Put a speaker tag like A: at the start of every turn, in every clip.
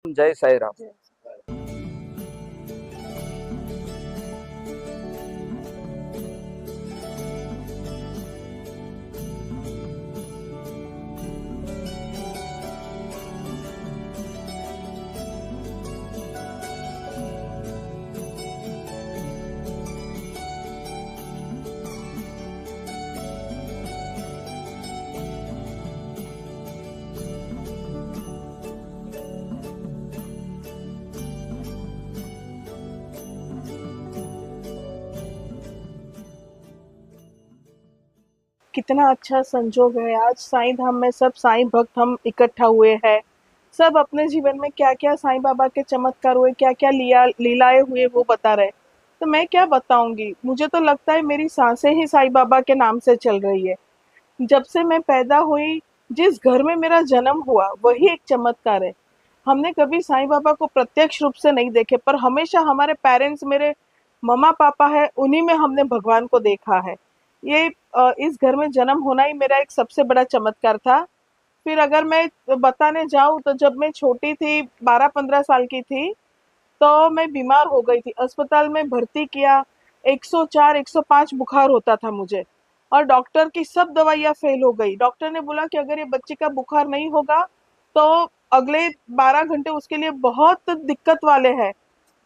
A: जय साई राम।
B: कितना अच्छा संजोग है, आज साईं धाम में सब साईं भक्त हम इकट्ठा हुए हैं। सब अपने जीवन में क्या क्या साईं बाबा के चमत्कार हुए, क्या क्या लिया लीलाएं हुए वो बता रहे। तो मैं क्या बताऊंगी, मुझे तो लगता है मेरी सांसें ही साईं बाबा के नाम से चल रही है। जब से मैं पैदा हुई, जिस घर में मेरा जन्म हुआ वही एक चमत्कार है। हमने कभी साईं बाबा को प्रत्यक्ष रूप से नहीं देखे, पर हमेशा हमारे पेरेंट्स, मेरे मम्मा पापा है, उन्हीं में हमने भगवान को देखा है। ये इस घर में जन्म होना ही मेरा एक सबसे बड़ा चमत्कार था। फिर अगर मैं बताने जाऊं तो जब मैं छोटी थी, 12-15 साल की थी, तो मैं बीमार हो गई थी, अस्पताल में भर्ती किया। 104 105 बुखार होता था मुझे, और डॉक्टर की सब दवाइयां फेल हो गई। डॉक्टर ने बोला कि अगर ये बच्ची का बुखार नहीं होगा तो अगले 12 घंटे उसके लिए बहुत दिक्कत वाले हैं।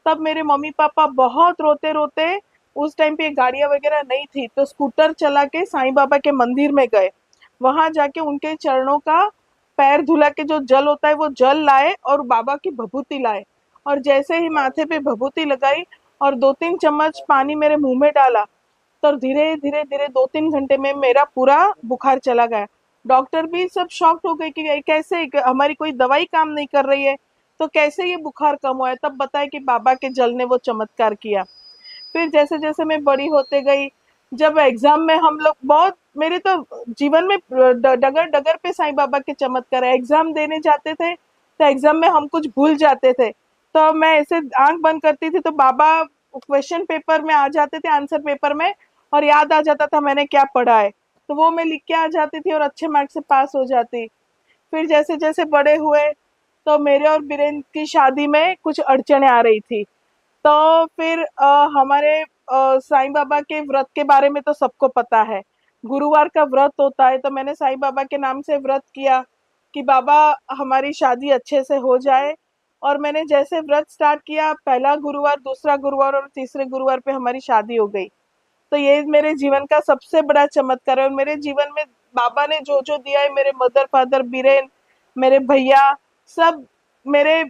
B: तब मेरे मम्मी पापा बहुत रोते रोते, उस टाइम पे गाड़ियां वगैरह नहीं थी, तो स्कूटर चला के साईं बाबा के मंदिर में गए। वहां जाके उनके चरणों का पैर धुला के जो जल होता है वो जल लाए और बाबा की भभूति लाए। और जैसे ही माथे पे भभूति लगाई और 2-3 चम्मच पानी मेरे मुंह में डाला, तो धीरे धीरे धीरे 2-3 घंटे में मेरा पूरा बुखार चला गया। डॉक्टर भी सब शॉक्ड हो गए कि ये कैसे, हमारी कोई दवाई काम नहीं कर रही है, तो कैसे ये बुखार कम हुआ है। तब बताया कि बाबा के जल ने वो चमत्कार किया। फिर जैसे जैसे मैं बड़ी होते गई, जब एग्जाम में हम लोग बहुत, मेरे तो जीवन में डगर डगर पे साईं बाबा के चमत्कार है। एग्जाम देने जाते थे तो एग्जाम में हम कुछ भूल जाते थे, तो मैं ऐसे आंख बंद करती थी तो बाबा क्वेश्चन पेपर में आ जाते थे, आंसर पेपर में, और याद आ जाता था मैंने क्या पढ़ा है। तो वो मैं लिख के आ जाती थी और अच्छे मार्क्स से पास हो जाती। फिर जैसे जैसे बड़े हुए, तो मेरे और बीरेन की शादी में कुछ अड़चने आ रही थी। तो फिर हमारे साईं बाबा के व्रत के बारे में तो सबको पता है। गुरुवार का व्रत होता है, तो मैंने साईं बाबा के नाम से व्रत किया कि बाबा हमारी शादी अच्छे से हो जाए। और मैंने जैसे व्रत स्टार्ट किया, पहला गुरुवार, दूसरा गुरुवार और तीसरे गुरुवार पे हमारी शादी हो गई। तो ये मेरे जीवन का सबसे बड़ा चमत्कार है। और मेरे जीवन में बाबा ने जो जो दिया है, मेरे मदर फादर बीरेन, मेरे भैया, सब मेरे